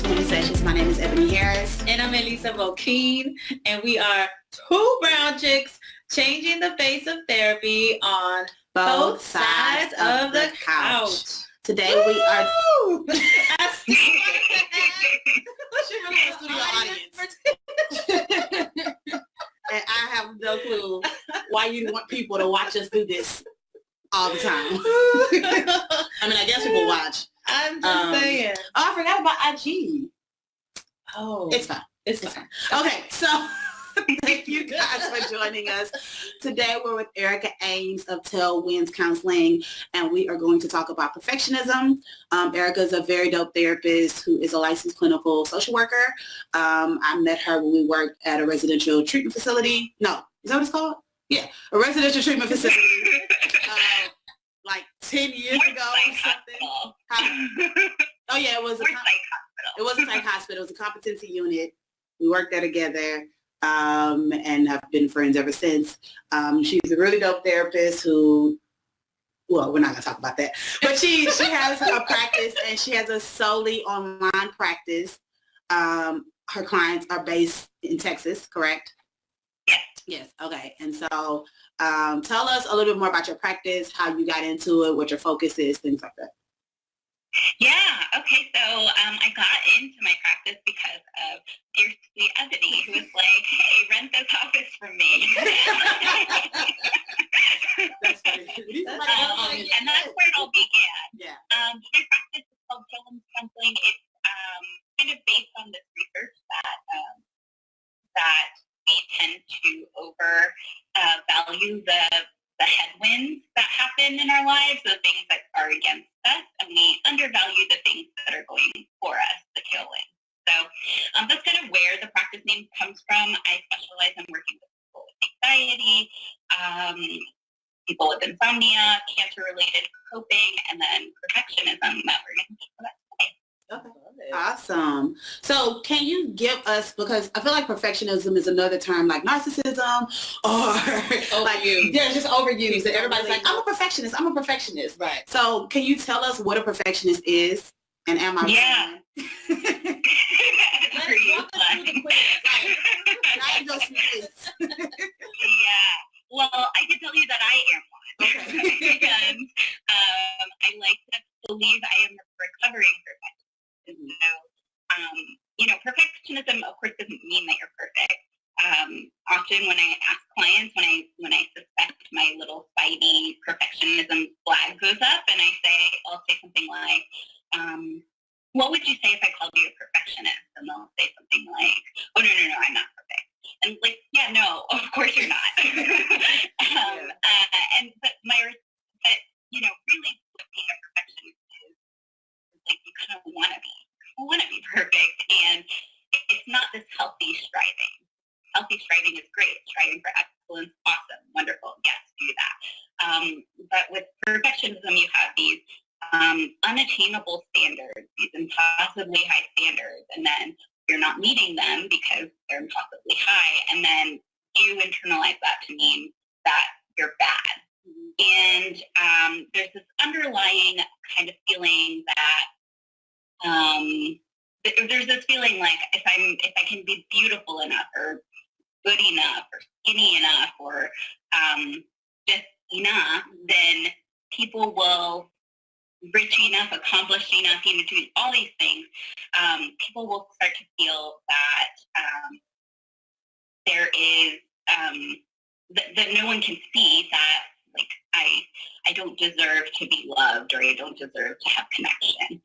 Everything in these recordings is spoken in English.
20 Sessions. My name is Eboni Harris. And I'm Eliza Volkeen, and we are two brown chicks changing the face of therapy on both sides of the couch. Today we are... studio audience. And I have no clue why you want people to watch us do this all the time. I mean, I guess people watch. I'm just saying. Oh, I forgot about IG. Oh. It's fine. It's fine. Okay, so thank you guys for joining us. Today we're with Erika Ames of Tailwinds Counseling, and we are going to talk about perfectionism. Erika is a very dope therapist who is a licensed clinical social worker. I met her when we worked at a residential treatment facility. No, is that what it's called? Yeah, a residential treatment facility. Like 10 years ago or something. Oh yeah, it was a psych hospital. It was a competency unit. We worked there together and have been friends ever since. She's a really dope therapist who, well, we're not going to talk about that, but she has a practice, and she has a solely online practice. Her clients are based in Texas, correct? Yes. Yes. Okay. And so tell us a little bit more about your practice, how you got into it, what your focus is, things like that. Yeah. Okay. So I got into my practice because of dear sweet Ebony, who was like, "Hey, rent this office from me." That's funny. And that's where it all began. Yeah. My practice is called Tailwinds Counseling. It's kind of based on this research that we tend to value the headwinds that happen in our lives, the things that are against us, and we undervalue the things that are going for us, the tailwinds. So that's kind of where the practice name comes from. I specialize in working with people with anxiety, people with insomnia, cancer-related coping, and then perfectionism that we're going to talk about today. Okay. Awesome. So can you give us, because I feel like perfectionism is another term like narcissism or just overused. And everybody's like, I'm a perfectionist. Right. So can you tell us what a perfectionist is? And am I Yeah. Yeah. Well, I can tell you that I am one. Okay. And I like to believe I am a recovering perfectionist. So, perfectionism, of course, doesn't mean that you're perfect. Often when I ask clients, when I suspect my little spidey perfectionism flag goes up, and I'll say something like, what would you say if I called you a perfectionist? And they'll say something like, oh, no, I'm not perfect. And like, yeah, no, of course you're not. Really what being a perfectionist is like you kind of want to be perfect, and it's not this healthy striving. Healthy striving is great. Striving for excellence, awesome, wonderful, yes, do that. But with perfectionism, you have these unattainable standards, these impossibly high standards, and then you're not meeting them because they're impossibly high, and then you internalize that to mean that you're bad. And there's this underlying kind of feeling that there's this feeling like if I can be beautiful enough or good enough or skinny enough or just enough, then people will rich enough, accomplished enough, doing all these things. People will start to feel that there is that no one can see that. Like I don't deserve to be loved, or I don't deserve to have connection.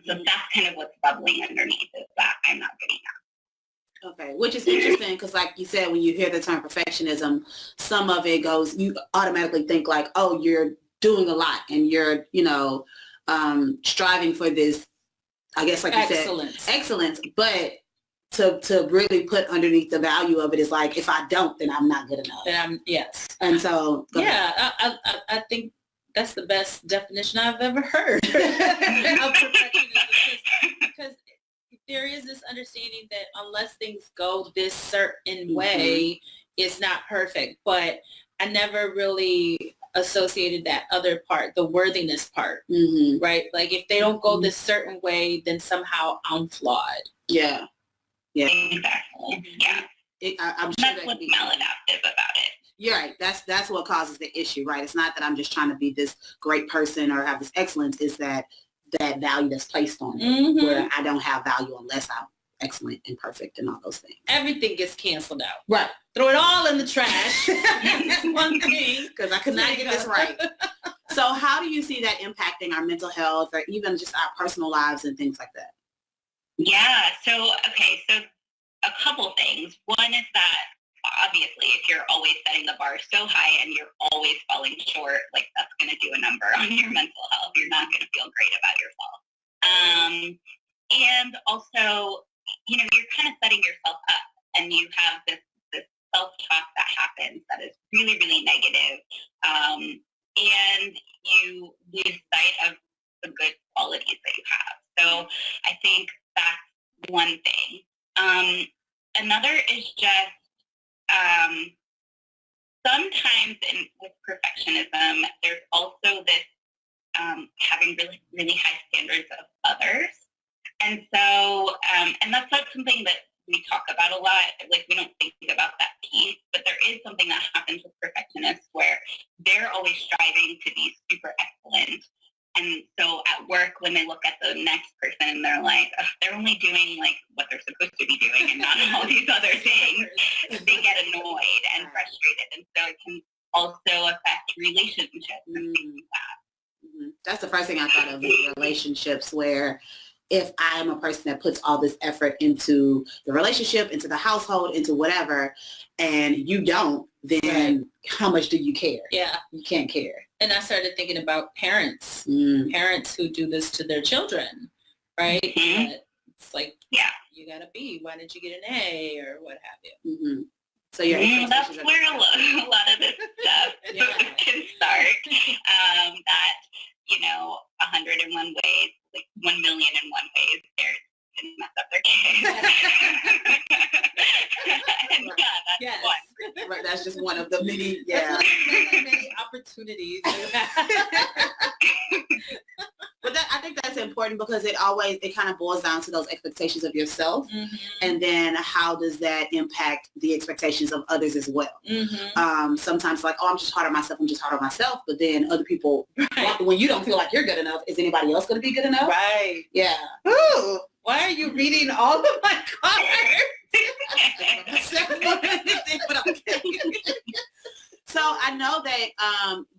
So that's kind of what's bubbling underneath, is that I'm not good enough. Okay, which is interesting because, like you said, when you hear the term perfectionism, some of it goes, you automatically think like, oh, you're doing a lot and you're, striving for this, I guess, like excellence. You said, excellence. But to really put underneath the value of it is like, if I don't, then I'm not good enough. Yes. And so, I think that's the best definition I've ever heard of perfectionism, because there is this understanding that unless things go this certain way, it's not perfect. But I never really associated that other part, the worthiness part, right? Like if they don't go this certain way, then somehow I'm flawed. Yeah. Yeah. Exactly. Yeah. I'm sure that's what's maladaptive about it. You're right. That's what causes the issue, right? It's not that I'm just trying to be this great person or have this excellence. It's that value that's placed on it, where I don't have value unless I'm excellent and perfect and all those things. Everything gets canceled out. Right. Throw it all in the trash. That's one thing. Because I could not get this right. So how do you see that impacting our mental health or even just our personal lives and things like that? Yeah. So a couple things. One is that obviously if you're always setting the bar so high and you're always falling short, like that's going to do a number on your mental health. You're not going to feel great about yourself. And also, you're kind of setting yourself up and you have this self-talk that happens that is really, really negative. And you lose sight of the good qualities that you have. So I think that's one thing. Another is just sometimes with perfectionism, there's also this having really, really high standards of others. And so, and that's not something that we talk about a lot. Like, we don't think about that piece, but there is something that happens with perfectionists where they're always striving to be super excellent. And so at work, when they look at the next person, they're like, they're only doing like what they're supposed to be doing and not all these other things. They get annoyed and frustrated. And so it can also affect relationships and things like that. That's the first thing I thought of, is relationships, where if I am a person that puts all this effort into the relationship, into the household, into whatever, and you don't, then how much do you care? Yeah. You can't care. And I started thinking about parents who do this to their children, right? It's like, you got a B. Why didn't you get an A or what have you? So your that's where a lot of this stuff can start. That, 101 ways, like 1 million and one ways, parents can mess up their kids. And that's one. Right, that's just one of the many, many opportunities. But I think that's important, because it kind of boils down to those expectations of yourself, and then how does that impact the expectations of others as well. Sometimes like, I'm just hard on myself, but then other people, when you don't feel like you're good enough, is anybody else going to be good enough? Right. Yeah. Ooh, why are you reading all of my cards? So I know that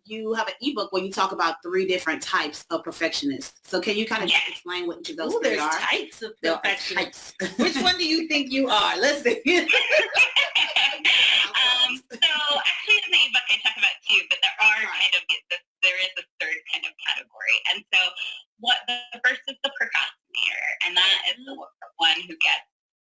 you have an ebook where you talk about 3 different types of perfectionists. So can you kind of just explain what each of those three are? There's types of perfectionists. Which one do you think you are? Let's see. So actually in the ebook I talk about 2, but there is a third kind of category. And so the first is the procrastinator, and that is the one who gets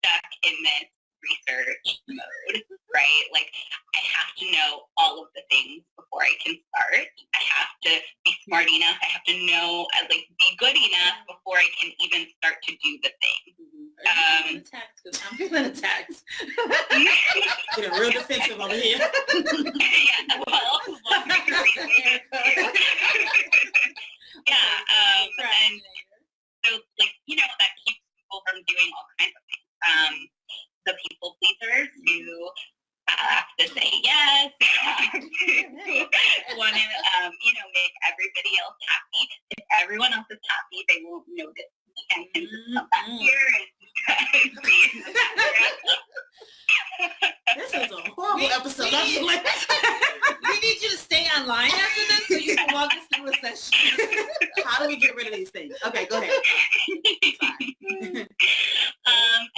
stuck in this research mode, right? Like, I have to know all of the things before I can start. I have to be smart enough. I have to know, be good enough before I can even start to do the thing. I'm feeling attacked. Getting real defensive over here. And so, that keeps people from doing all kinds of things. The people pleasers who have to say yes, who want to, make everybody else happy. If everyone else is happy, they won't notice. And can just come back here and This is a horrible episode. We need you to stay online after this so you can walk us through a session. How do we get rid of these things? Okay, go ahead. Sorry.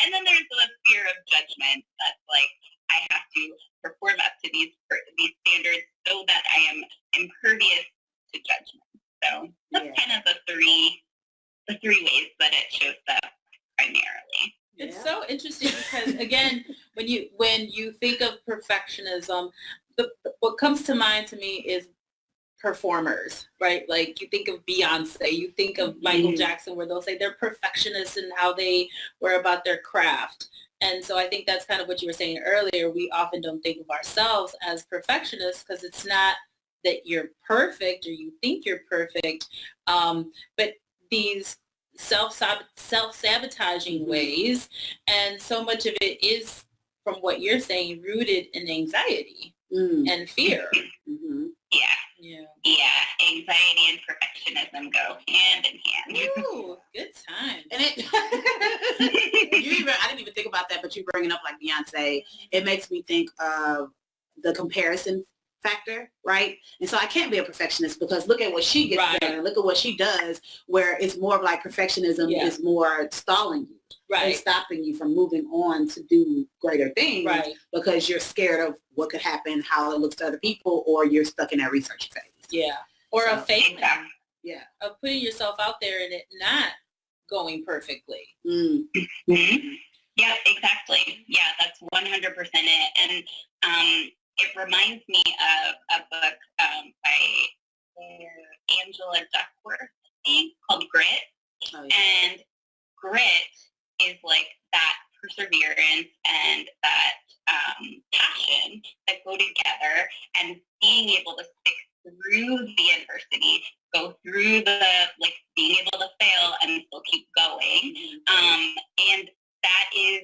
And then there's the fear of judgment. That's like, I have to perform up to these standards so that I am impervious to judgment. So that's kind of the three ways that it shows up primarily. It's so interesting because, again, when you think of perfectionism, what comes to mind to me is performers, right? Like, you think of Beyonce, you think of Michael Jackson, where they'll say they're perfectionists in how they were about their craft. And so I think that's kind of what you were saying earlier. We often don't think of ourselves as perfectionists because it's not that you're perfect or you think you're perfect, but these self-sabotaging ways, and so much of it is, from what you're saying, rooted in anxiety and fear. Yeah, anxiety and perfectionism go hand in hand. Ooh, good time. And I didn't even think about that, but you bringing up like Beyonce, it makes me think of the comparison factor, right? And so I can't be a perfectionist because look at what she gets done, and look at what she does, where it's more of like perfectionism is more stalling you. And stopping you from moving on to do greater things because you're scared of what could happen, how it looks to other people, or you're stuck in that research phase. Yeah. Or a fake Yeah. Of putting yourself out there and it not going perfectly. Yeah, exactly. Yeah, that's 100% it. And it reminds me of a book by Angela Duckworth called Grit. Oh, yeah. And grit is like that perseverance and that passion that go together, and being able to stick through the adversity, go through the, like, being able to fail and still keep going. And that is,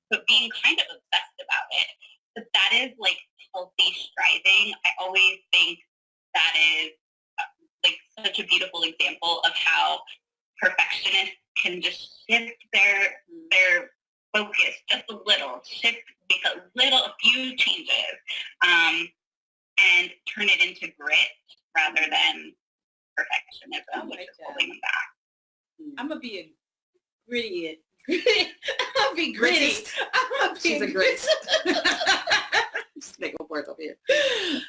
but being kind of obsessed about it. But that is like healthy striving. I always think that is like such a beautiful example of how perfectionists can just shift their focus just a little, make a few changes, and turn it into grit rather than perfectionism, which is holding them back. I'm gonna be a gritty. I'm gonna be gritty. She's a grit. Just make up words up here.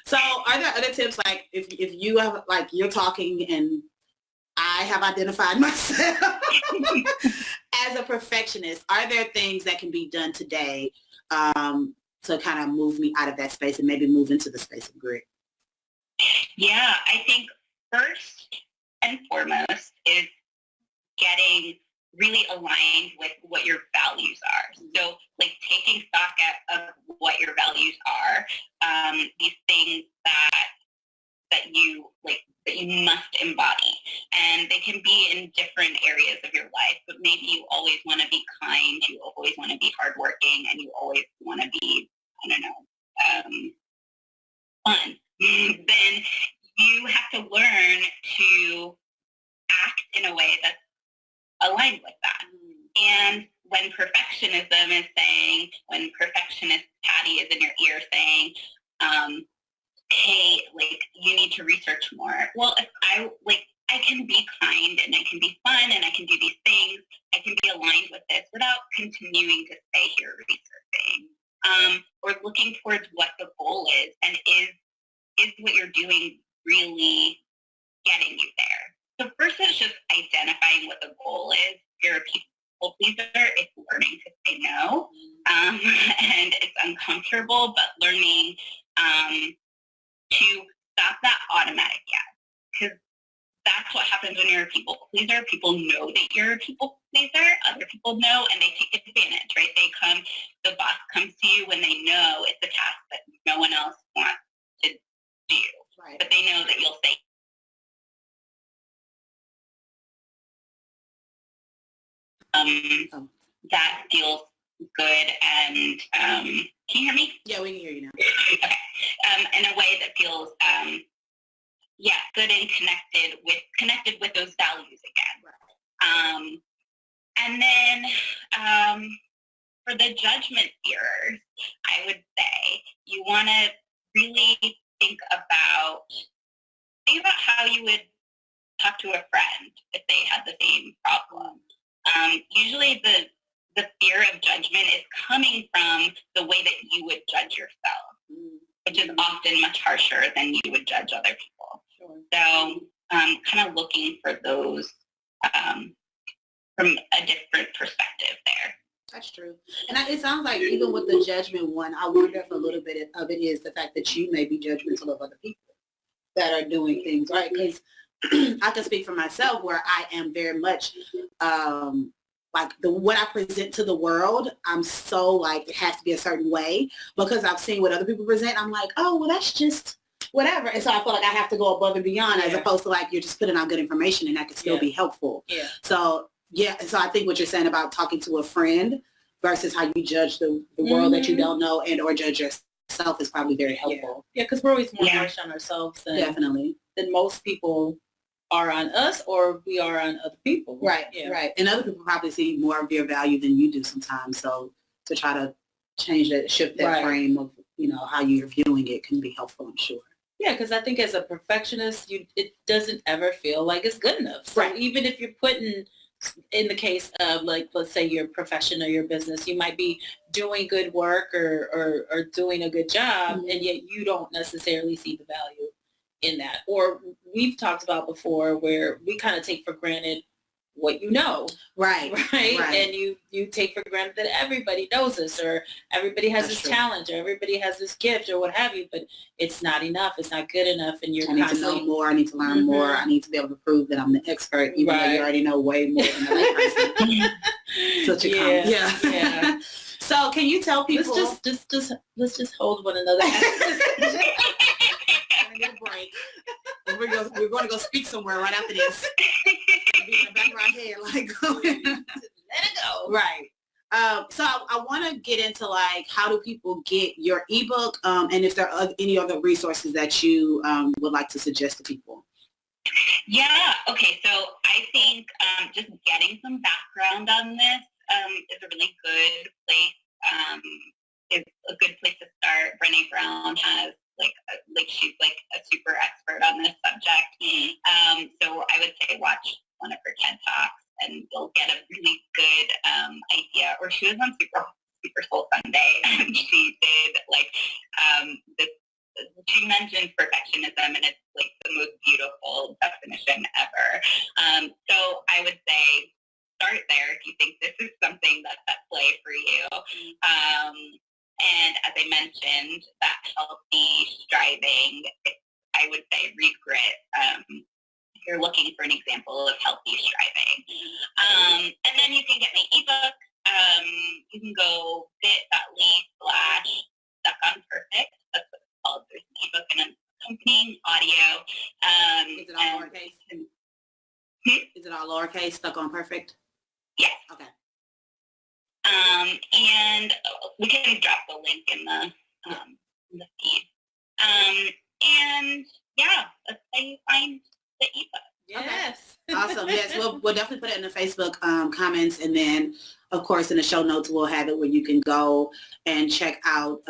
So, are there other tips, like if you have, like, you're talking and I have identified myself as a perfectionist, are there things that can be done today to kind of move me out of that space and maybe move into the space of grit? Yeah, I think first and foremost is getting really aligned with what your values are. So, like, taking stock of what your values are, these things that you like, that you must embody. And they can be in different areas of your life, but maybe you always want to be kind, you always want to be hardworking, and you always want to be, I don't know, fun. Then you have to learn to act in a way that's aligned with that. And when perfectionism is saying, when perfectionist Patty is in your ear saying, hey, like, you need to research more. Well, if I can be kind and I can be fun and I can do these things, I can be aligned with this without continuing to stay here researching. Or looking towards what the goal is, and is what you're doing really getting you there? So first it's just identifying what the goal is. If you're a people pleaser, it's learning to say no. And it's uncomfortable, but learning to stop that automatic yes. Because that's what happens when you're a people pleaser. People know that you're a people pleaser. Other people know, and they take advantage, right? The boss comes to you when they know it's a task that no one else wants to do. Right. But they know that you'll say that feels good, and can you hear me? Yeah, we can hear you now. Okay. In a way that feels good and connected with those values again. Right. And then for the judgment fearers, I would say you want to really think about how you would talk to a friend if they had the same problem. Usually the fear of judgment is coming from the way that you would judge yourself, which is often much harsher than you would judge other people. Sure. So kind of looking for those from a different perspective there. That's true. And it sounds like even with the judgment one, I wonder if a little bit of it is the fact that you may be judgmental of other people that are doing things, right? Because I can speak for myself where I am very much like what I present to the world, I'm so like, it has to be a certain way because I've seen what other people present. I'm like, oh, well, that's just whatever. And so I feel like I have to go above and beyond as opposed to like you're just putting out good information and that could still be helpful. Yeah. So so I think what you're saying about talking to a friend versus how you judge the world that you don't know and or judge yourself is probably very helpful. Yeah, because we're always more harsh on ourselves than most people are on us or we are on other people. Right, right. And other people probably see more of your value than you do sometimes. So to try to shift that frame of, how you're viewing it can be helpful, I'm sure. Yeah, because I think as a perfectionist, it doesn't ever feel like it's good enough. So even if you're putting, in the case of like, let's say your profession or your business, you might be doing good work or doing a good job, and yet you don't necessarily see the value in that. Or we've talked about before where we kind of take for granted what you know. Right. And you take for granted that everybody knows this or everybody has this talent or everybody has this gift or what have you, but it's not enough. It's not good enough. And I need to know more. I need to learn more. I need to be able to prove that I'm the expert, even though you already know way more than the other person. Such a comment. Yeah. So can you tell people? Let's just hold one another. Break. We're going to go speak somewhere right after this. Be in the back of our head, like, let it go. Right. So I want to get into like, how do people get your ebook, and if there are any other resources that you would like to suggest to people? Yeah. Okay. So I think just getting some background on this is a really good place. Is a good place to start. Brené Brown has she's like a super expert on this subject. So I would say watch one of her TED Talks and you'll get a really good idea. Or she was on Super Soul Sunday and she did this. She mentioned perfectionism and it's like the most beautiful definition ever. So I would say start there if you think this is something that's at play for you. And as I mentioned, that healthy striving, I would say read Grit. If you're looking for an example of healthy striving. And then you can get my ebook. You can go bit.ly/stuckonperfect. That's what it's called. There's an ebook and an accompanying audio. Is it all lowercase? Is it all lowercase, Stuck on Perfect? Yes. Okay. And we can drop the link in the feed. And that's how you find the ebook. Yes. Okay. Awesome. Yes, we'll definitely put it in the Facebook comments, and then of course in the show notes we'll have it where you can go and check out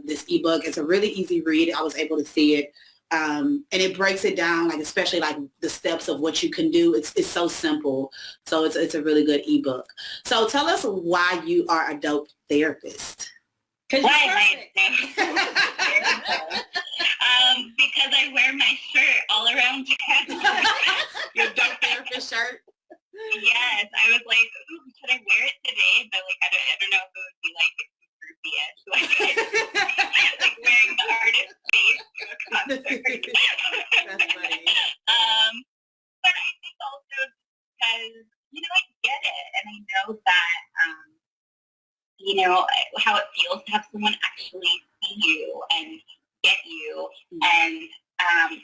this ebook. It's a really easy read. I was able to see it. And it breaks it down, like especially like the steps of what you can do. It's so simple. So it's a really good ebook. So tell us why you are a dope therapist. Because I wear my shirt all around town. Your dope therapist shirt? Yes. I was like, ooh, should I wear it today? But like, I don't know if it would be like like wearing the artist face to a concert. That's funny. But I think also because, I get it. And I know that, how it feels to have someone actually see you and get you and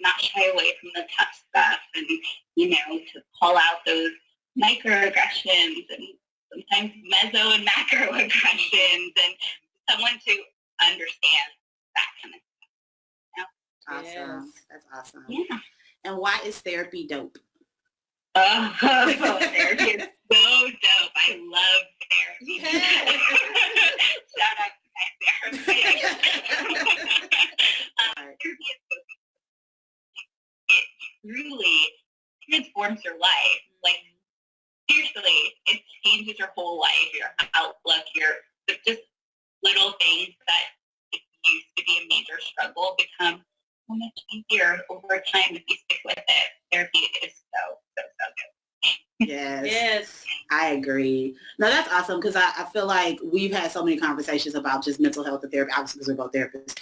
not shy away from the tough stuff and, to call out those microaggressions and sometimes meso and macroaggressions and someone to understand that kind of stuff. Awesome. Yes. That's awesome. Yeah. And why is therapy dope? Oh, therapy is so dope. I love therapy. Yeah. Shout out to my therapist. Therapy is so good. It truly transforms your life. Like, seriously, it changes your whole life, your outlook, just little things that used to be a major struggle become so much easier over time if you stick with it. Therapy is so good. Yes. I agree. No, that's awesome because I feel like we've had so many conversations about just mental health and therapy, obviously because we're both therapists.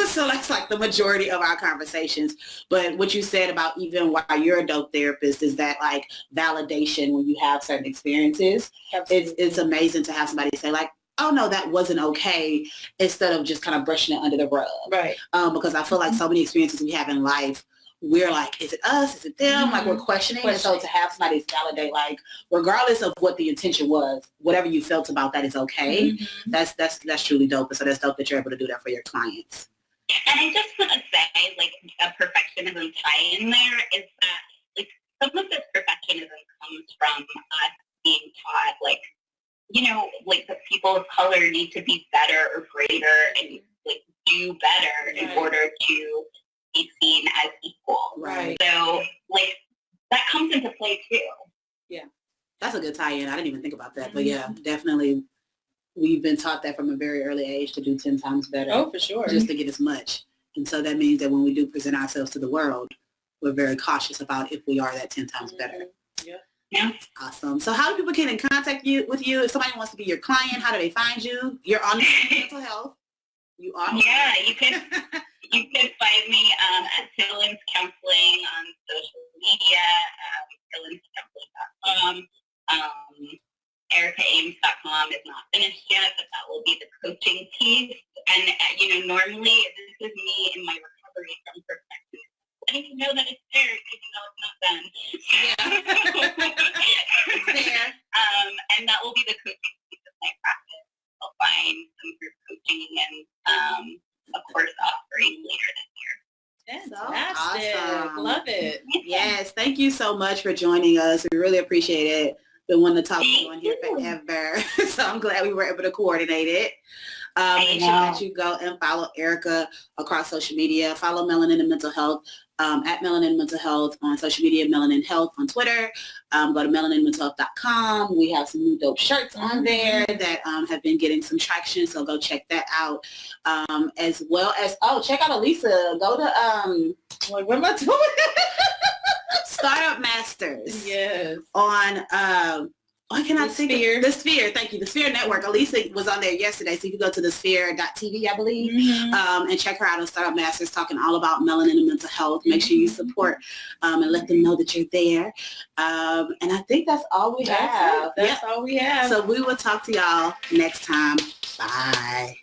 So that's like the majority of our conversations. But what you said about even why you're a dope therapist is that like validation when you have certain experiences. It's amazing to have somebody say like, oh no, that wasn't okay, instead of just kind of brushing it under the rug. Right. Because I feel like so many experiences we have in life, we're like, is it us? Is it them? Like we're questioning. And so to have somebody validate, like, regardless of what the intention was, whatever you felt about that is okay. That's truly dope. And so that's dope that you're able to do that for your clients. And I just want to say, like, a perfectionism tie in there is that, like, some of this perfectionism comes from us being taught, like, you know, like the people of color need to be better or greater and like do better in order to be seen as equal. Right. So like that comes into play too. Yeah. That's a good tie-in. I didn't even think about that. But yeah, definitely we've been taught that from a very early age to do 10 times better. Oh, for sure. Just to get as much. And so that means that when we do present ourselves to the world, we're very cautious about if we are that 10 times better. Yeah. Awesome. So how do people get in contact with you? If somebody wants to be your client, how do they find you? You're on mental health. You are. Yeah, you can find me at Tailwinds Counseling on social media, tailwindscounseling.com. ErikaAmes.com is not finished yet, but that will be the coaching piece. And you know, normally this is me in my recovery from perfectionism. I need to know that it's there, even though it's not done. Yeah. It's there. And that will be the coaching piece of my practice. I'll find some group coaching and, of course, offering later this year. Fantastic. Awesome. Love it. Yes. Thank you so much for joining us. We really appreciate it. Been wanting to talk to you on here forever. So I'm glad we were able to coordinate it. Make sure that you go and follow Erika across social media. Follow Melanin and Mental Health at Melanin Mental Health on social media, Melanin Health on Twitter. Go to melaninmentalhealth.com. We have some new dope shirts on there that have been getting some traction. So go check that out. As well as, check out Elisa. Go to, what am I doing? Startup Masters. Yes. On, why can I think Sphere. The Sphere, thank you. The Sphere Network. Elisa was on there yesterday, so you can go to thesphere.tv, I believe, and check her out on Startup Masters, talking all about melanin and mental health. Make sure you support and let them know that you're there. And I think that's all we have. That's all we have. So we will talk to y'all next time. Bye.